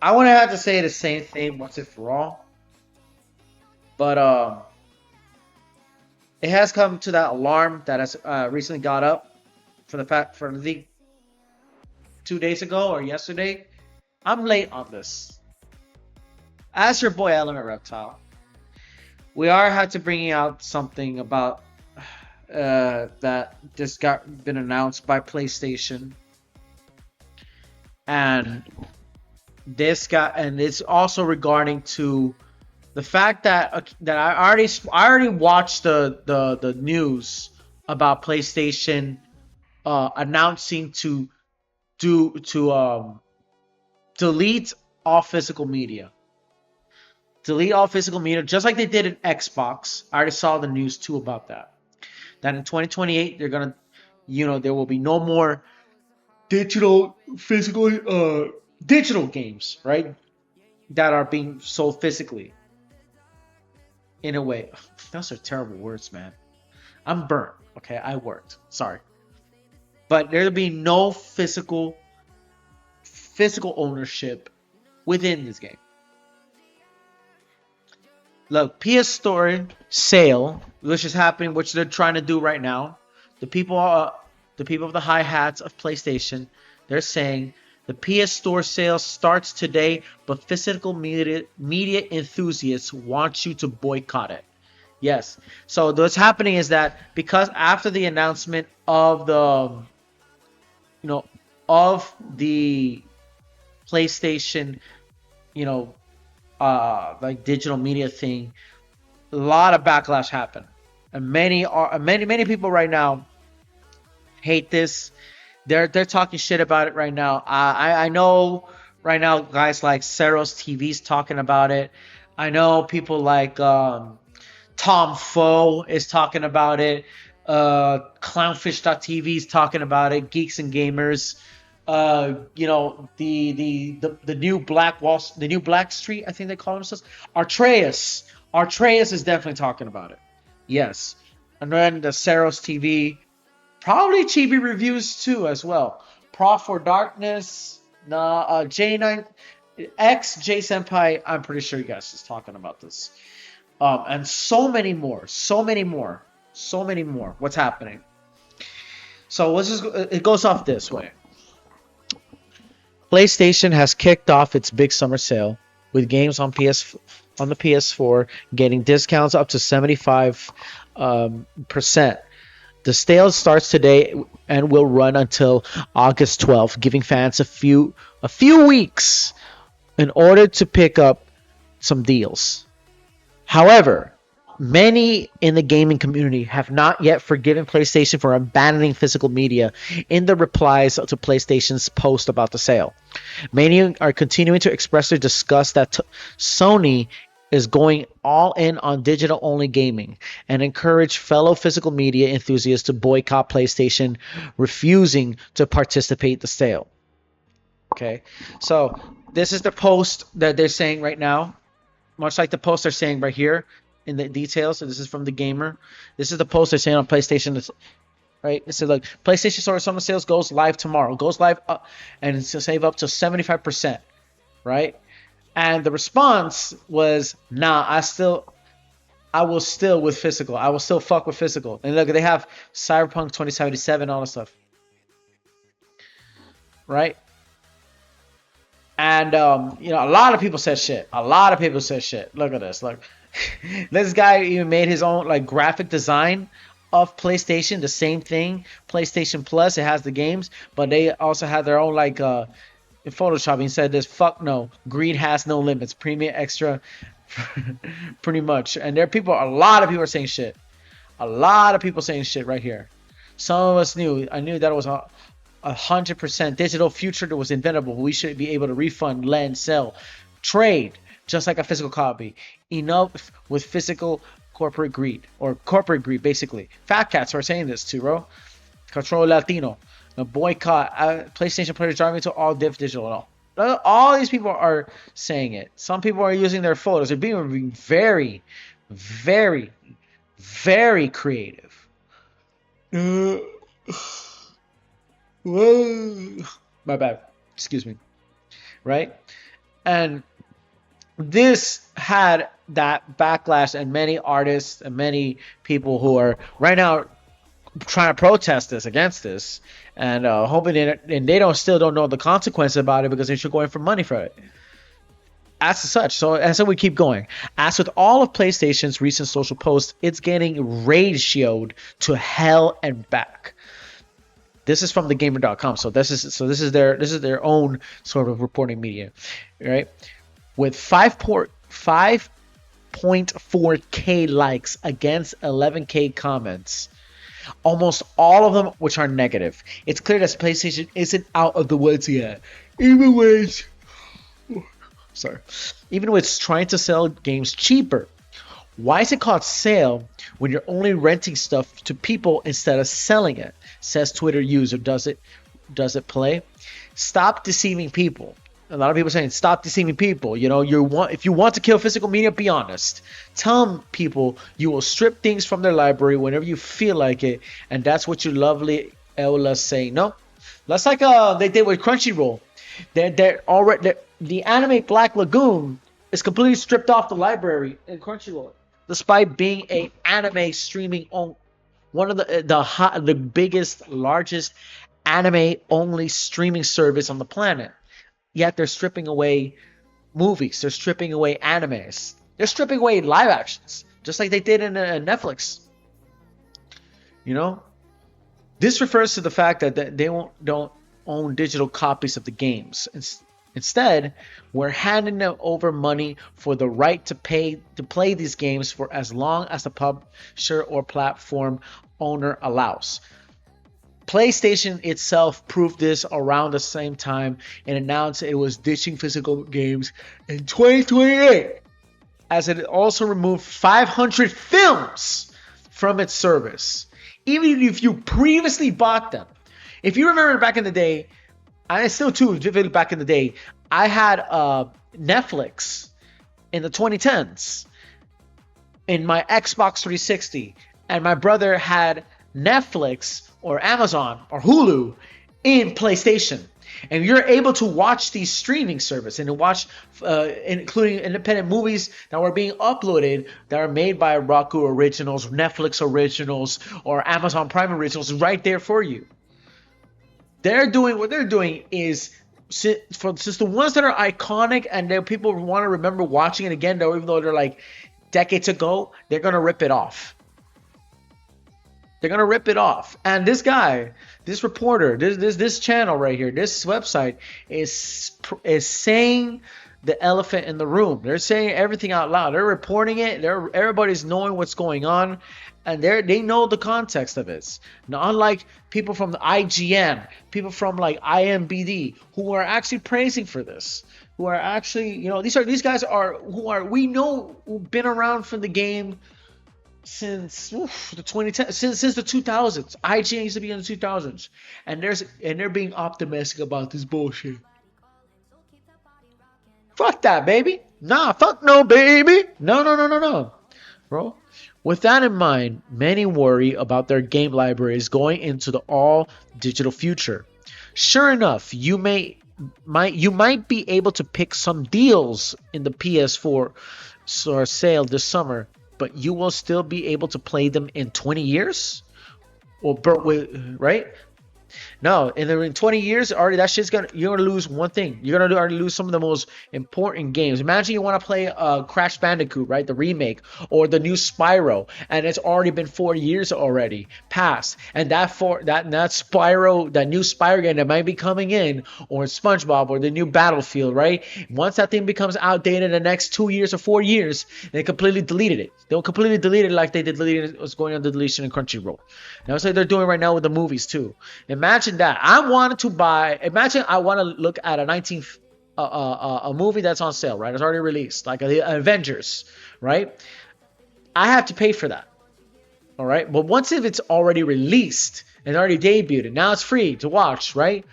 I wouldn't have to say the same thing once and for all, but it has come to that alarm that has recently got up for the fact for the 2 days ago or yesterday. I'm late on this. As your boy Element Reptile, we are had to bring out something about that just got been announced by PlayStation, and it's also regarding to the fact that I already watched the news about PlayStation announcing to do to delete all physical media. Delete all physical media, just like they did in Xbox. I already saw the news too about that. That in 2028 they're gonna, there will be no more digital physical digital games, right? That are being sold physically. In a way, those are terrible words, man. I'm burnt. Okay, I worked. Sorry, but there'll be no physical ownership within this game. Look, PS Store sale, which is happening, which they're trying to do right now. The people of the high hats of PlayStation, they're saying the PS Store sale starts today, but physical media enthusiasts want you to boycott it. Yes. So what's happening is that because after the announcement of you know, the PlayStation, you know, like digital media thing, a lot of backlash happened, and many people right now hate this. They're talking shit about it right now. I know right now guys like Ceros TV's talking about it. I know people like Tom Foe is talking about it. Clownfish.tv is talking about it. Geeks and Gamers. The new the new Black Street, I think they call themselves. Artreus is definitely talking about it. Yes. And then the Ceros TV, probably Chibi reviews too as well. Prof for Darkness, J9 X J Senpai. I'm pretty sure you guys is talking about this. And so many more, so many more, so many more. What's happening? So it goes off this way. PlayStation has kicked off its big summer sale with games on the PS4 getting discounts up to 75%. The sale starts today and will run until August 12th, giving fans a few weeks in order to pick up some deals. However, many in the gaming community have not yet forgiven PlayStation for abandoning physical media in the replies to PlayStation's post about the sale. Many are continuing to express their disgust that Sony is going all in on digital-only gaming and encourage fellow physical media enthusiasts to boycott PlayStation, refusing to participate in the sale. Okay, so this is the post that they're saying right now. Much like the post they're saying right here in the details. So this is from the gamer. This is the post they're saying on PlayStation. Right? It said, look, PlayStation Store summer sales goes live tomorrow. Goes live and it's to save up to 75%. Right? And the response was, nah, I will still with physical. I will still fuck with physical. And look, they have Cyberpunk 2077, all this stuff. Right? And a lot of people said shit. A lot of people said shit. Look at this. Look, this guy even made his own like graphic design of PlayStation. The same thing. PlayStation Plus. It has the games, but they also have their own like in Photoshop. He said this. Fuck no. Greed has no limits. Premium extra. Pretty much. And there are people. A lot of people are saying shit. A lot of people saying shit right here. Some of us knew. I knew that it was 100% digital future that was inventable. We should be able to refund, lend, sell, trade, just like a physical copy. Enough with physical corporate greed, basically. Fat cats are saying this too, bro. Control Latino. The boycott. PlayStation players driving to all digital. All these people are saying it. Some people are using their photos. They're being very, very, very creative. My bad. Excuse me. Right? And this had that backlash, and many artists and many people who are right now trying to protest this against this, and hoping it, and they don't know the consequences about it because they should go in for money for it. As such, so we keep going. As with all of PlayStation's recent social posts, it's getting ratioed to hell and back. This is from thegamer.com, so this is their own sort of reporting media, right? With 5.4k likes against 11k comments, almost all of them which are negative. It's clear that PlayStation isn't out of the woods yet, even with trying to sell games cheaper. Why is it called sale when you're only renting stuff to people instead of selling it? Says Twitter user. Does it play? Stop deceiving people. A lot of people are saying stop deceiving people. You know, if you want to kill physical media, be honest. Tell people you will strip things from their library whenever you feel like it, and that's what you lovely Eula say. No, that's like they did with Crunchyroll. The anime Black Lagoon is completely stripped off the library in Crunchyroll, despite being a anime streaming on one of the biggest, largest anime only streaming service on the planet. Yet they're stripping away movies, they're stripping away animes, they're stripping away live actions, just like they did in Netflix. You know, this refers to the fact that they don't own digital copies of the games. Instead, we're handing them over money for the right to play these games for as long as the publisher or platform owner allows. PlayStation itself proved this around the same time and announced it was ditching physical games in 2028, as it also removed 500 films from its service, even if you previously bought them. If you remember back in the day, I still too vividly back in the day, I had Netflix in the 2010s in my Xbox 360, and my brother had Netflix or Amazon or Hulu in PlayStation. And you're able to watch these streaming services and to watch, including independent movies that were being uploaded that are made by Roku Originals, Netflix Originals, or Amazon Prime Originals right there for you. What they're doing is, since the ones that are iconic and that people want to remember watching it again, though, even though they're like decades ago, they're going to rip it off. They're going to rip it off. And this guy, this reporter, this channel right here, this website is saying the elephant in the room. They're saying everything out loud. They're reporting it. Everybody's knowing what's going on, and they know the context of it. Now, unlike people from the IGN, people from like IMBD, who are actually praising for this, who are actually, these guys we know who've been around for the game since the 2010s, since the 2000s. IGN used to be in the 2000s, and they're being optimistic about this bullshit. Fuck that, baby. Nah, fuck no, baby. No, bro. With that in mind, many worry about their game libraries going into the all-digital future. Sure enough, you might be able to pick some deals in the PS4 sale this summer, but you will still be able to play them in 20 years? Right? No, in 20 years, already you're gonna lose one thing. You're gonna already lose some of the most important games. Imagine you want to play Crash Bandicoot, right? The remake, or the new Spyro, and it's already been 4 years already past. And that new Spyro game that might be coming in, or SpongeBob, or the new Battlefield, right? Once that thing becomes outdated in the next 2 years or 4 years, they completely deleted it. They'll completely delete it like they did what's going on the deletion in Crunchyroll. Now it's like they're doing right now with the movies too. Imagine that. Imagine I want to look at a movie that's on sale, right? It's already released, like Avengers, right? I have to pay for that. All right. But once if it's already released and already debuted, and now it's free to watch, right?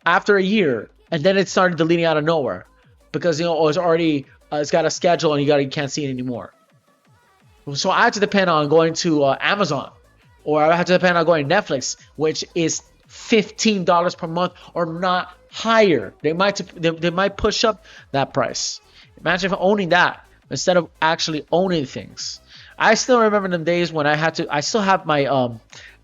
After a year, and then it started deleting out of nowhere because it's already it's got a schedule and you can't see it anymore. So I have to depend on going to Amazon, or I have to depend on going to Netflix, which is $15 per month, or not higher. They might push up that price. Imagine if owning that instead of actually owning things. I still remember them days when I had to. I still have my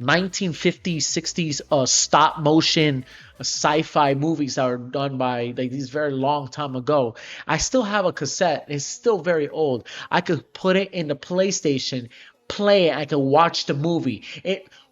1950s, 60s stop motion sci-fi movies that were done by like these very long time ago. I still have a cassette. It's still very old. I could put it in the PlayStation, play it. I could watch the movie.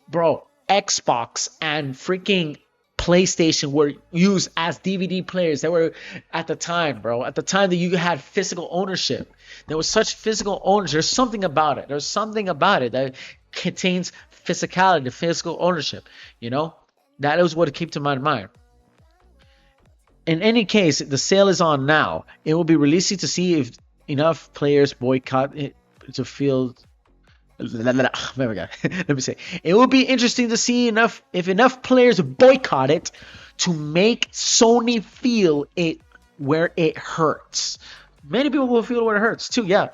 Bro, Xbox and freaking PlayStation were used as DVD players. They were at the time, bro. At the time that you had physical ownership, there was such physical ownership. There's something about it. There's something about it that contains physicality, physical ownership. You know, that is what it kept to my mind. In any case, the sale is on now. It will be releasing to see if enough players boycott it to feel. There we go. Let me say. It will be interesting to see if enough players boycott it to make Sony feel it where it hurts. Many people will feel where it hurts too, yeah.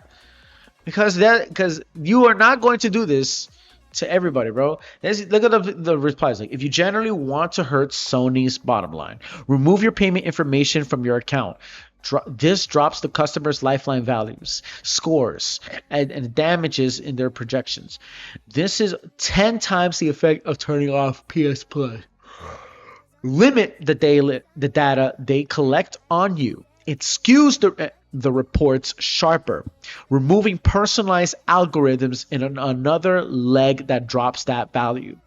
Because you are not going to do this to everybody, bro. Look at the replies. Like, if you generally want to hurt Sony's bottom line, remove your payment information from your account. This drops the customer's lifeline values, scores, and damages in their projections. This is 10 times the effect of turning off PS Plus. Limit the data they collect on you. It skews the reports sharper, removing personalized algorithms in another leg that drops that value.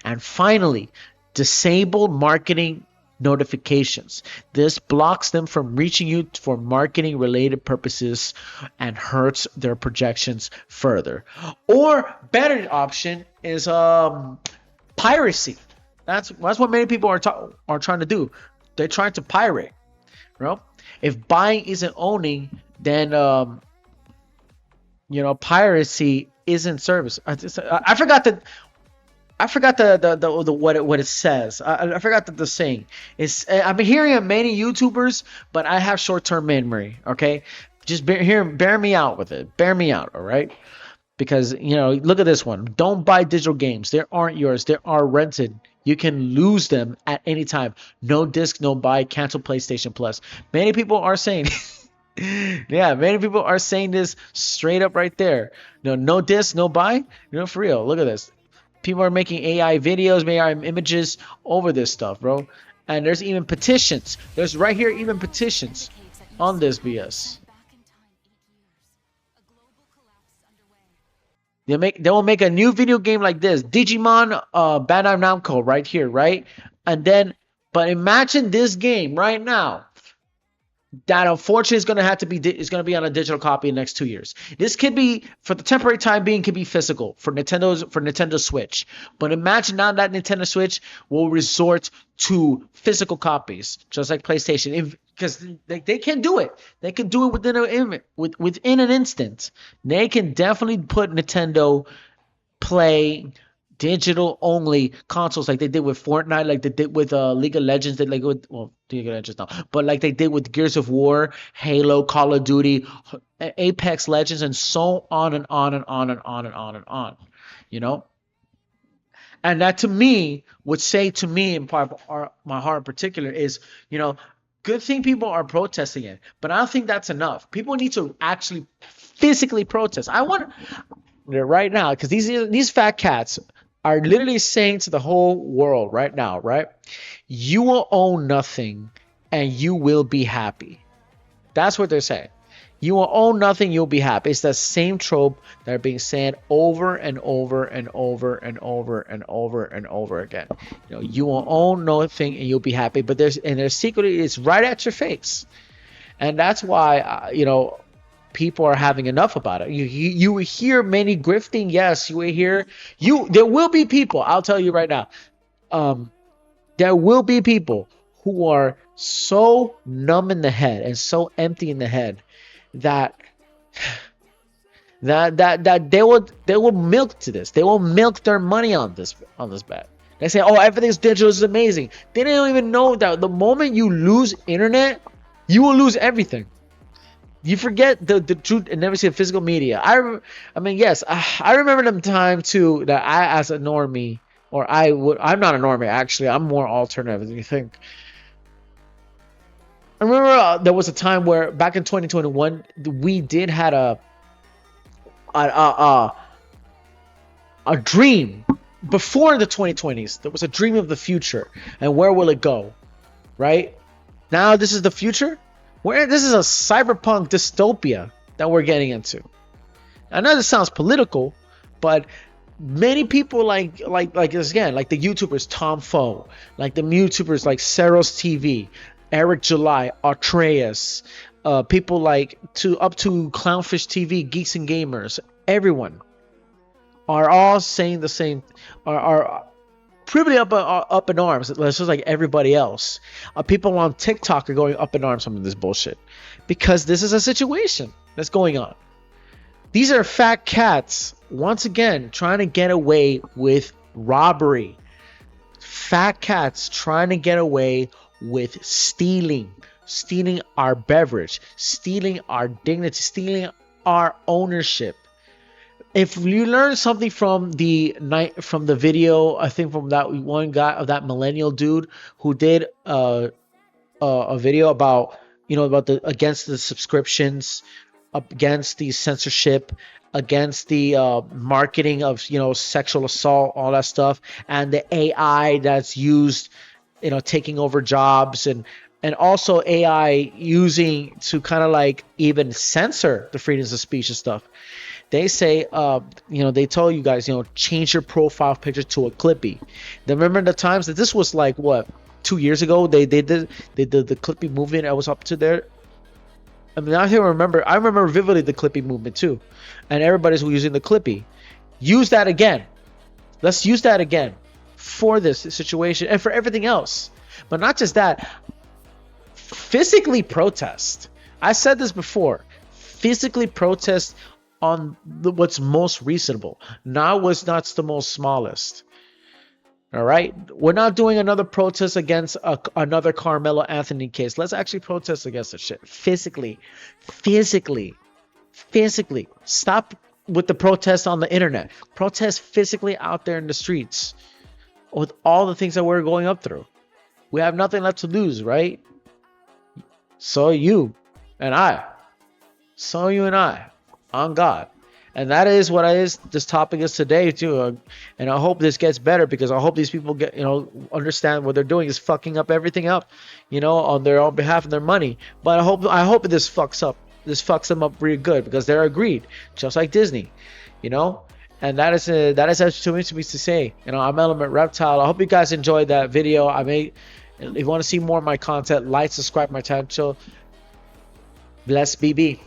And finally, disable marketing notifications. This blocks them from reaching you for marketing related purposes and hurts their projections further. Or better option is piracy. That's what many people are trying to do. They're trying to pirate, you know? If buying isn't owning, then piracy isn't service. I forgot the what it says. I forgot the saying. I've been hearing of many YouTubers, but I have short-term memory. Okay, just bear me out with it. Bear me out, all right? Because look at this one. Don't buy digital games. They aren't yours. They are rented. You can lose them at any time. No disc, no buy. Cancel PlayStation Plus. Many people are saying. Yeah, many people are saying this straight up right there. No disc, no buy. For real. Look at this. People are making AI videos, AI images over this stuff, bro. And there's even petitions. There's right here even petitions on this BS. They will make a new video game like this. Digimon Bandai Namco right here, right? And then, but imagine this game right now that unfortunately is going to be on a digital copy in the next 2 years. This could be, for the temporary time being, could be physical for Nintendo Switch. But imagine now that Nintendo Switch will resort to physical copies, just like PlayStation, because they can do it. They can do it within an instant. They can definitely put Nintendo Play digital only consoles like they did with Fortnite, like they did with League of Legends, League of Legends now, but like they did with Gears of War, Halo, Call of Duty, Apex Legends, and so on and on and on and on and on and on. And that to me would say to me, in part, my heart in particular, is good thing people are protesting it, but I don't think that's enough. People need to actually physically protest. I want right now, because these fat cats are literally saying to the whole world right now, right? You will own nothing and you will be happy. That's what they're saying. You will own nothing, you'll be happy. It's that same trope that are being said over and over and over and over and over and over again. You will own nothing and you'll be happy, but there's secretly it's right at your face. And that's why people are having enough about it. You will hear many grifting. Yes, you will hear there will be people, I'll tell you right now. There will be people who are so numb in the head and so empty in the head that they will milk to this. They will milk their money on this bet. They say, "Oh, everything's digital, is amazing." They don't even know that the moment you lose internet, you will lose everything. You forget the truth and never see the physical media. I mean, yes, I remember them time too that I, as a normie, I'm not a normie actually. I'm more alternative than you think. there was a time where back in 2021 we did had a a, a dream. Before the 2020s there was a dream of the future and where will it go, right? Now this is the future. Where this is a cyberpunk dystopia that we're getting into. I know this sounds political, but many people like this again, like the YouTubers Tom Foe, like the YouTubers like Seros TV, Eric July, Atreus, people like up to Clownfish TV, Geeks and Gamers, everyone are all saying the same, are pretty up in arms. It's just like everybody else. People on TikTok are going up in arms from this bullshit because this is a situation that's going on. These are fat cats once again trying to get away with robbery. Fat cats trying to get away with stealing our beverage, stealing our dignity, stealing our ownership. If you learn something from the video, I think from that one guy, of that millennial dude who did a video about, about against the subscriptions, against the censorship, against the marketing of sexual assault, all that stuff, and the AI that's used, taking over jobs, and also AI using to kind of like even censor the freedoms of speech and stuff. They say, they tell you guys, change your profile picture to a Clippy. Remember the times that this was like, what, 2 years ago? They did the Clippy movement. I was up to there. I mean, I remember vividly the Clippy movement too. And everybody's using the Clippy. Use that again. Let's use that again for this situation and for everything else. But not just that. Physically protest. I said this before. Physically protest on what's most reasonable, not what's not the most smallest. All right, we're not doing another protest against another Carmelo Anthony case. Let's actually protest against this shit physically. Stop with the protests on the internet. Protest physically out there in the streets with all the things that we're going up through. We have nothing left to lose, right? So you and I on God. And that is what this topic is today too. And I hope this gets better, because I hope these people get, understand what they're doing is fucking up everything up, on their own behalf of their money. But I hope this fucks them up really good, because they're agreed, just like Disney, And that is actually too much to say. I'm Element Reptile. I hope you guys enjoyed that video. If you want to see more of my content, like, subscribe my channel. Bless BB.